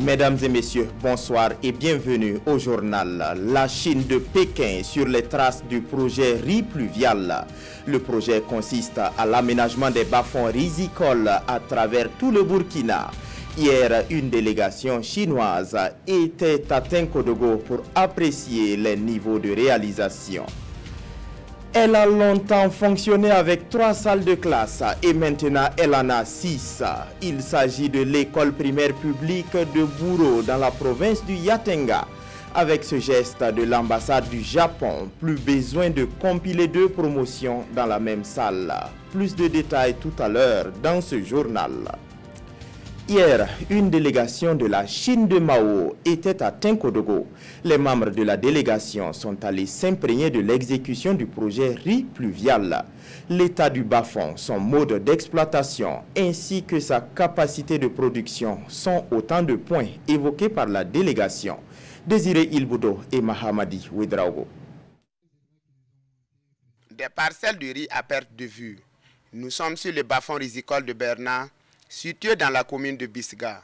Mesdames et messieurs, bonsoir et bienvenue au journal La Chine de Pékin sur les traces du projet riz pluvial. Le projet consiste à l'aménagement des bas-fonds rizicoles à travers tout le Burkina. Hier, une délégation chinoise était à Tenkodogo pour apprécier les niveaux de réalisation. Elle a longtemps fonctionné avec 3 salles de classe et maintenant elle en a 6. Il s'agit de l'école primaire publique de Buro dans la province du Yatenga. Avec ce geste de l'ambassade du Japon, plus besoin de compiler 2 promotions dans la même salle. Plus de détails tout à l'heure dans ce journal. Hier, une délégation de la Chine de Mao était à Tenkodogo. Les membres de la délégation sont allés s'imprégner de l'exécution du projet riz pluvial. L'état du bas-fond, son mode d'exploitation ainsi que sa capacité de production sont autant de points évoqués par la délégation. Désiré Ilboudo et Mahamadi Ouedraogo. Des parcelles de riz à perte de vue. Nous sommes sur le bas-fond rizicole de Bernard, situé dans la commune de Bisga.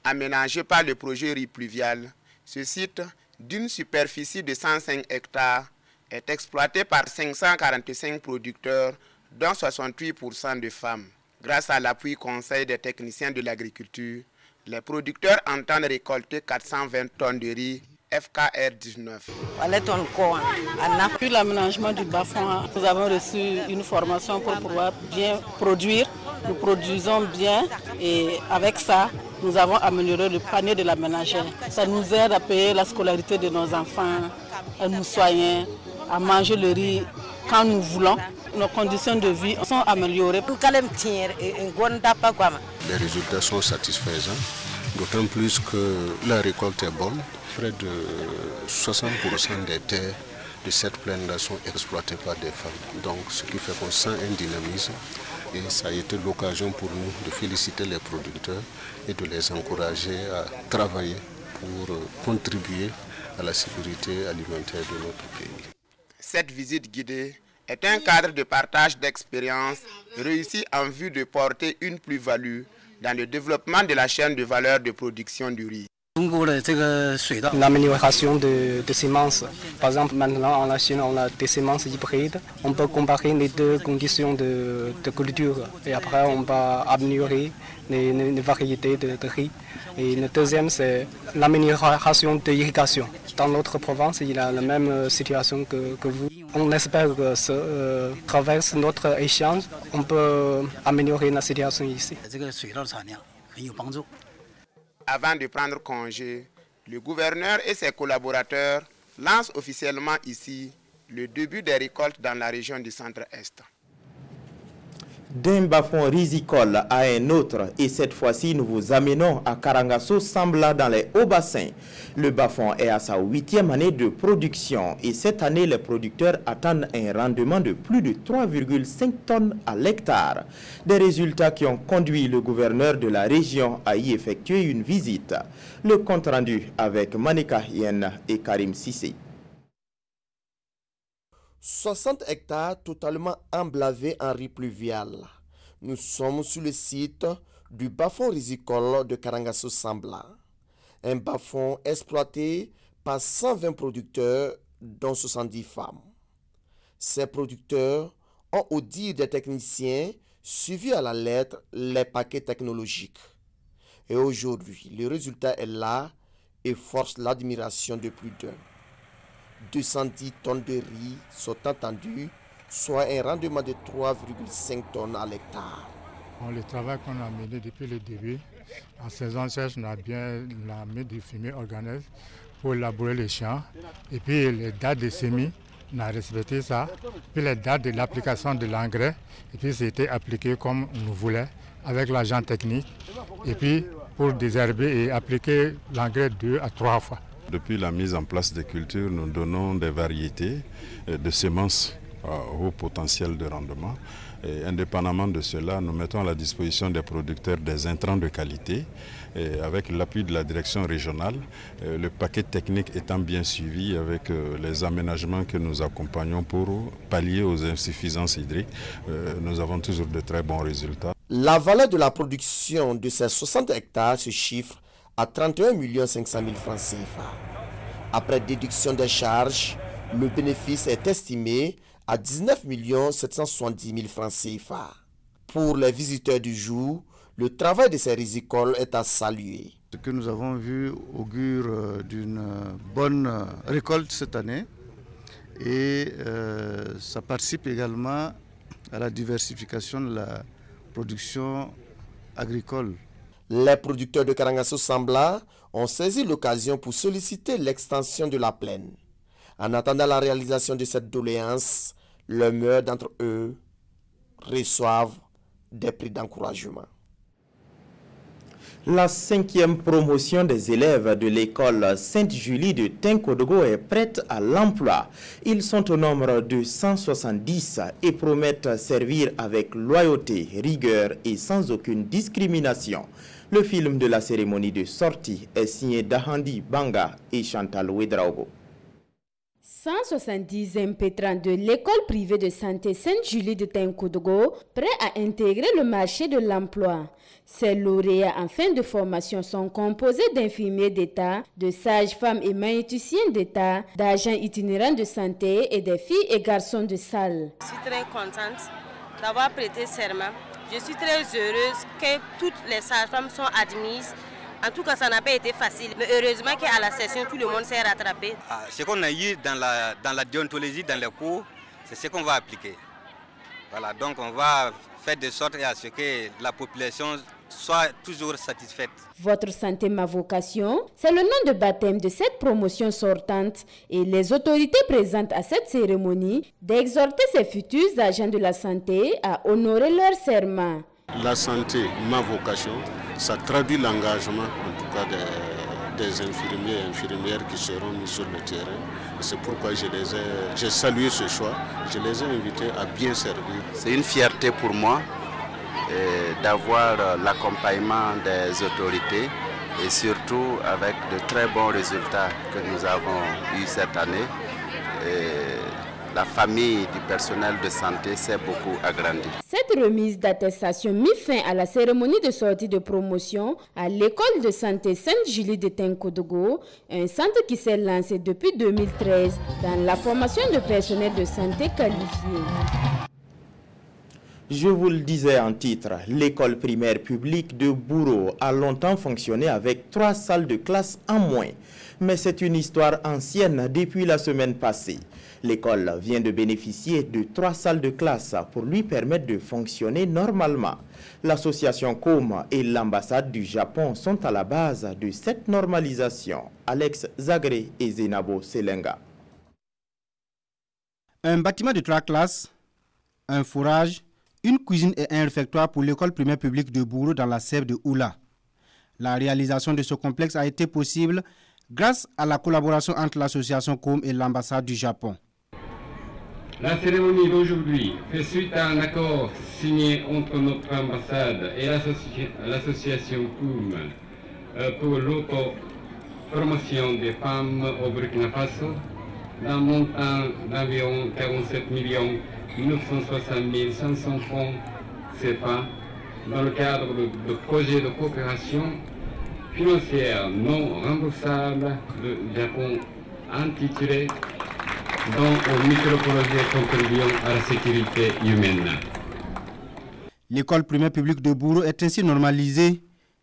Aménagé par le projet riz pluvial, ce site, d'une superficie de 105 hectares, est exploité par 545 producteurs, dont 68% de femmes. Grâce à l'appui conseil des techniciens de l'agriculture, les producteurs entendent récolter 420 tonnes de riz FKR 19. Depuis l'aménagement du bas-fond, nous avons reçu une formation pour pouvoir bien produire. Nous produisons bien et avec ça, nous avons amélioré le panier de la ménagère. Ça nous aide à payer la scolarité de nos enfants, à nous soigner, à manger le riz quand nous voulons. Nos conditions de vie sont améliorées. Les résultats sont satisfaisants, d'autant plus que la récolte est bonne. Près de 60% des terres de cette plaine-là sont exploitées par des femmes. Donc ce qui fait qu'on sent un dynamisme. Et ça a été l'occasion pour nous de féliciter les producteurs et de les encourager à travailler pour contribuer à la sécurité alimentaire de notre pays. Cette visite guidée est un cadre de partage d'expériences réussi en vue de porter une plus-value dans le développement de la chaîne de valeur de production du riz. L'amélioration de semences. Par exemple, maintenant en Chine, on a des semences hybrides. On peut comparer les 2 conditions de culture. Et après, on va améliorer les variétés de riz. Et le deuxième, c'est l'amélioration de l'irrigation. Dans notre province, il y a la même situation que vous. On espère que travers notre échange, on peut améliorer la situation ici. Avant de prendre congé, le gouverneur et ses collaborateurs lancent officiellement ici le début des récoltes dans la région du centre-est. D'un bas-fond rizicole à un autre, et cette fois-ci nous vous amenons à Karangasso Sambla dans les Hauts-Bassins. Le bas-fond est à sa 8e année de production et cette année les producteurs attendent un rendement de plus de 3,5 tonnes à l'hectare. Des résultats qui ont conduit le gouverneur de la région à y effectuer une visite. Le compte rendu avec Manika Yen et Karim Sissé. 60 hectares totalement emblavés en riz pluvial. Nous sommes sur le site du bas-fond rizicole de Karangasso Sambla. Un bas-fond exploité par 120 producteurs, dont 70 femmes. Ces producteurs ont, au dire des techniciens, suivi à la lettre les paquets technologiques. Et aujourd'hui, le résultat est là et force l'admiration de plus d'un. 210 tonnes de riz sont attendues, soit un rendement de 3,5 tonnes à l'hectare. Le travail qu'on a mené depuis le début, en saison sèche, on a bien mis du fumier organeux pour labourer les champs. Et puis les dates de semis, on a respecté ça. Puis les dates de l'application de l'engrais, et puis c'était appliqué comme on voulait, avec l'agent technique. Et puis pour désherber et appliquer l'engrais 2 à 3 fois. Depuis la mise en place des cultures, nous donnons des variétés de semences au potentiel de rendement. Et indépendamment de cela, nous mettons à la disposition des producteurs des intrants de qualité et avec l'appui de la direction régionale, le paquet technique étant bien suivi avec les aménagements que nous accompagnons pour pallier aux insuffisances hydriques. Nous avons toujours de très bons résultats. La valeur de la production de ces 60 hectares se chiffre à 31 500 000 francs CFA. Après déduction des charges, le bénéfice est estimé à 19 770 000 francs CFA. Pour les visiteurs du jour, le travail de ces rizicoles est à saluer. Ce que nous avons vu augure d'une bonne récolte cette année et ça participe également à la diversification de la production agricole. Les producteurs de Karangasso-Sambla ont saisi l'occasion pour solliciter l'extension de la plaine. En attendant la réalisation de cette doléance, le meilleur d'entre eux reçoivent des prix d'encouragement. La 5e promotion des élèves de l'école Sainte-Julie de Tinkodogo est prête à l'emploi. Ils sont au nombre de 170 et promettent servir avec loyauté, rigueur et sans aucune discrimination. Le film de la cérémonie de sortie est signé Dahandi Banga et Chantal Ouedraogo. 170 impétrants de l'école privée de santé Sainte-Julie de Tinkodogo, prêts à intégrer le marché de l'emploi. Ces lauréats en fin de formation sont composés d'infirmiers d'État, de sages-femmes et magnéticiens d'État, d'agents itinérants de santé et des filles et garçons de salle. Je suis très contente d'avoir prêté serment. Je suis très heureuse que toutes les sages-femmes sont admises. En tout cas, ça n'a pas été facile, mais heureusement qu'à la session, tout le monde s'est rattrapé. Ce qu'on a eu dans la déontologie, dans les cours, c'est ce qu'on va appliquer. Voilà, donc on va faire de sorte à ce que la population soit toujours satisfaite. Votre santé, ma vocation, c'est le nom de baptême de cette promotion sortante et les autorités présentes à cette cérémonie d'exhorter ces futurs agents de la santé à honorer leur serment. La santé, ma vocation, ça traduit l'engagement en tout cas des infirmiers et infirmières qui seront mis sur le terrain. C'est pourquoi j'ai salué ce choix, je les ai invités à bien servir. C'est une fierté pour moi d'avoir l'accompagnement des autorités et surtout avec de très bons résultats que nous avons eus cette année. La famille du personnel de santé s'est beaucoup agrandie. Cette remise d'attestation mit fin à la cérémonie de sortie de promotion à l'école de santé Sainte-Julie de Tinkodogo, un centre qui s'est lancé depuis 2013 dans la formation de personnel de santé qualifié. Je vous le disais en titre, l'école primaire publique de Bouro a longtemps fonctionné avec 3 salles de classe en moins. Mais c'est une histoire ancienne depuis la semaine passée. L'école vient de bénéficier de 3 salles de classe pour lui permettre de fonctionner normalement. L'association COM et l'ambassade du Japon sont à la base de cette normalisation. Alex Zagré et Zenabo Selenga. Un bâtiment de 3 classes, un fourrage, une cuisine et un réfectoire pour l'école primaire publique de Bouro dans la sève de Oula. La réalisation de ce complexe a été possible grâce à la collaboration entre l'association COM et l'ambassade du Japon. La cérémonie d'aujourd'hui fait suite à un accord signé entre notre ambassade et l'association COM pour l'auto-promotion des femmes au Burkina Faso d'un montant d'environ 47 960 500 francs CFA dans le cadre de projets de coopération financière non remboursable du Japon intitulé Don au microprojet contribuant à la sécurité humaine. L'école primaire publique de Bouro est ainsi normalisée,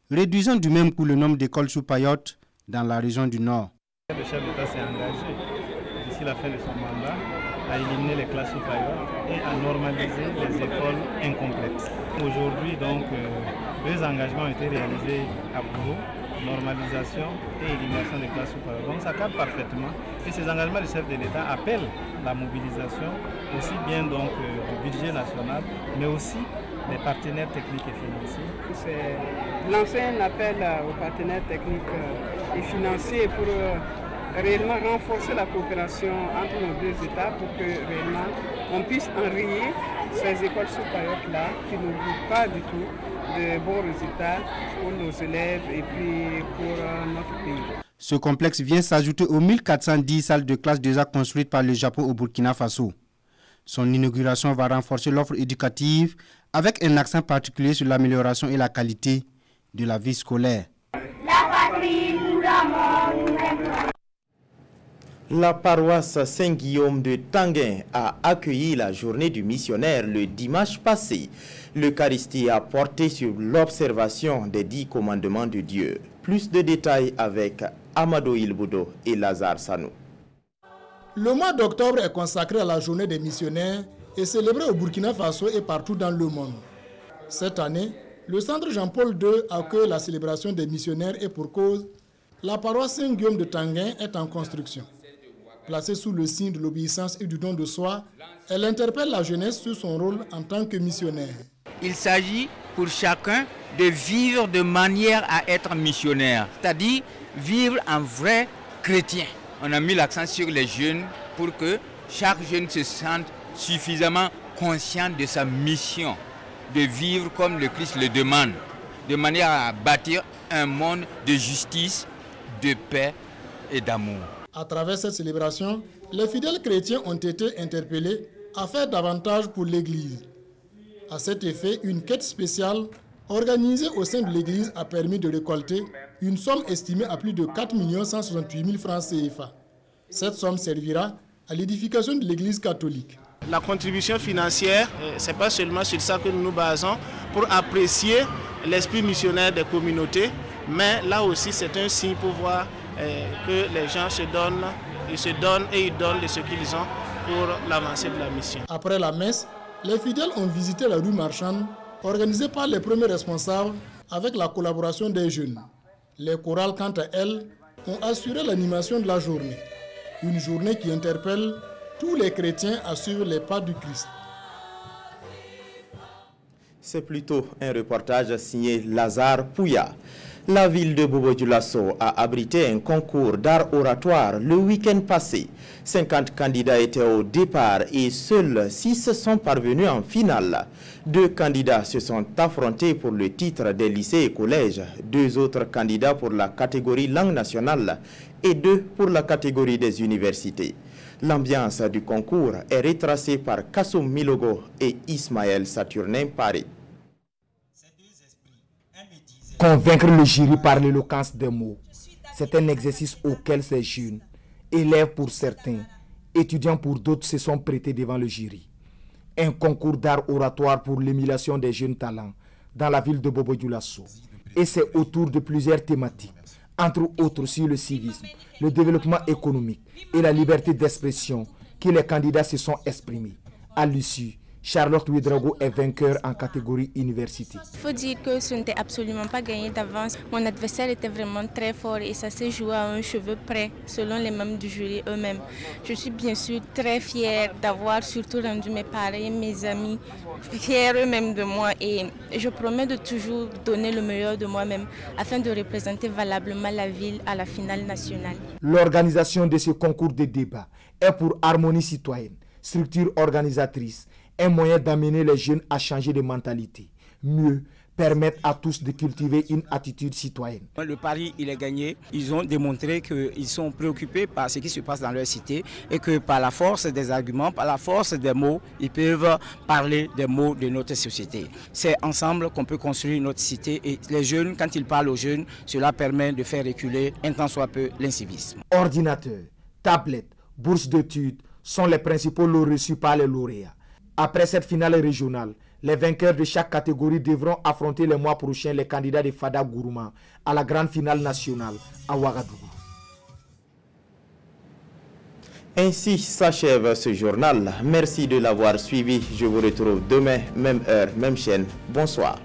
réduisant du même coup le nombre d'écoles sous paillotes dans la région du Nord. Le chef d'État s'est engagé d'ici la fin de son mandat à éliminer les classes sous paillotes et à normaliser les écoles incomplètes. Aujourd'hui, donc, deux engagements ont été réalisés à Bouro, normalisation et élimination des classes sous paillotes. Donc ça cadre parfaitement et ces engagements du chef de l'État appellent la mobilisation aussi bien donc du budget national, mais aussi des partenaires techniques et financiers. C'est lancer un appel aux partenaires techniques et financiers pour réellement renforcer la coopération entre nos deux États pour que réellement on puisse enrayer ces écoles sous paillotes-là qui n'oublient pas du tout de bons résultats pour nos élèves et puis pour notre pays. Ce complexe vient s'ajouter aux 1410 salles de classe déjà construites par le Japon au Burkina Faso. Son inauguration va renforcer l'offre éducative avec un accent particulier sur l'amélioration et la qualité de la vie scolaire. La patrie La paroisse Saint-Guillaume de Tanguin a accueilli la journée du missionnaire le dimanche passé. L'Eucharistie a porté sur l'observation des 10 commandements de Dieu. Plus de détails avec Amadou Ilboudo et Lazare Sanou. Le mois d'octobre est consacré à la journée des missionnaires et célébré au Burkina Faso et partout dans le monde. Cette année, le centre Jean-Paul II accueille la célébration des missionnaires et pour cause, la paroisse Saint-Guillaume de Tanguin est en construction. Placée sous le signe de l'obéissance et du don de soi, elle interpelle la jeunesse sur son rôle en tant que missionnaire. Il s'agit pour chacun de vivre de manière à être missionnaire, c'est-à-dire vivre en vrai chrétien. On a mis l'accent sur les jeunes pour que chaque jeune se sente suffisamment conscient de sa mission, de vivre comme le Christ le demande, de manière à bâtir un monde de justice, de paix et d'amour. À travers cette célébration, les fidèles chrétiens ont été interpellés à faire davantage pour l'Église. À cet effet, une quête spéciale organisée au sein de l'Église a permis de récolter une somme estimée à plus de 4 168 000 francs CFA. Cette somme servira à l'édification de l'Église catholique. La contribution financière, ce n'est pas seulement sur ça que nous nous basons pour apprécier l'esprit missionnaire des communautés, mais là aussi c'est un signe pour voir que les gens se donnent et ils donnent de ce qu'ils ont pour l'avancée de la mission. Après la messe, les fidèles ont visité la rue marchande, organisée par les premiers responsables avec la collaboration des jeunes. Les chorales, quant à elles, ont assuré l'animation de la journée. Une journée qui interpelle tous les chrétiens à suivre les pas du Christ. C'est plutôt un reportage signé Lazare Pouya. La ville de Bobo-Dioulasso a abrité un concours d'art oratoire le week-end passé. 50 candidats étaient au départ et seuls 6 sont parvenus en finale. 2 candidats se sont affrontés pour le titre des lycées et collèges, 2 autres candidats pour la catégorie langue nationale et 2 pour la catégorie des universités. L'ambiance du concours est retracée par Kassoum Milogo et Ismaël Saturnin Paris. Convaincre le jury par l'éloquence des mots, c'est un exercice auquel ces jeunes, élèves pour certains, étudiants pour d'autres se sont prêtés devant le jury. Un concours d'art oratoire pour l'émulation des jeunes talents dans la ville de Bobo-Dioulasso. Et c'est autour de plusieurs thématiques, entre autres sur le civisme, le développement économique et la liberté d'expression que les candidats se sont exprimés. À l'issue, Charlotte Ouedraogo est vainqueur en catégorie université. Il faut dire que ce n'était absolument pas gagné d'avance. Mon adversaire était vraiment très fort et ça s'est joué à un cheveu près, selon les membres du jury eux-mêmes. Je suis bien sûr très fière d'avoir surtout rendu mes parents et mes amis fiers eux-mêmes de moi et je promets de toujours donner le meilleur de moi-même afin de représenter valablement la ville à la finale nationale. L'organisation de ce concours de débat est pour Harmonie Citoyenne, structure organisatrice, un moyen d'amener les jeunes à changer de mentalité. Mieux, permettre à tous de cultiver une attitude citoyenne. Le pari, il est gagné. Ils ont démontré qu'ils sont préoccupés par ce qui se passe dans leur cité et que par la force des arguments, par la force des mots, ils peuvent parler des mots de notre société. C'est ensemble qu'on peut construire notre cité et les jeunes, quand ils parlent aux jeunes, cela permet de faire reculer un tant soit peu l'incivisme. Ordinateurs, tablettes, bourses d'études sont les principaux lots reçus par les lauréats. Après cette finale régionale, les vainqueurs de chaque catégorie devront affronter le mois prochain les candidats de Fada Gourouma à la grande finale nationale à Ouagadougou. Ainsi s'achève ce journal. Merci de l'avoir suivi. Je vous retrouve demain, même heure, même chaîne. Bonsoir.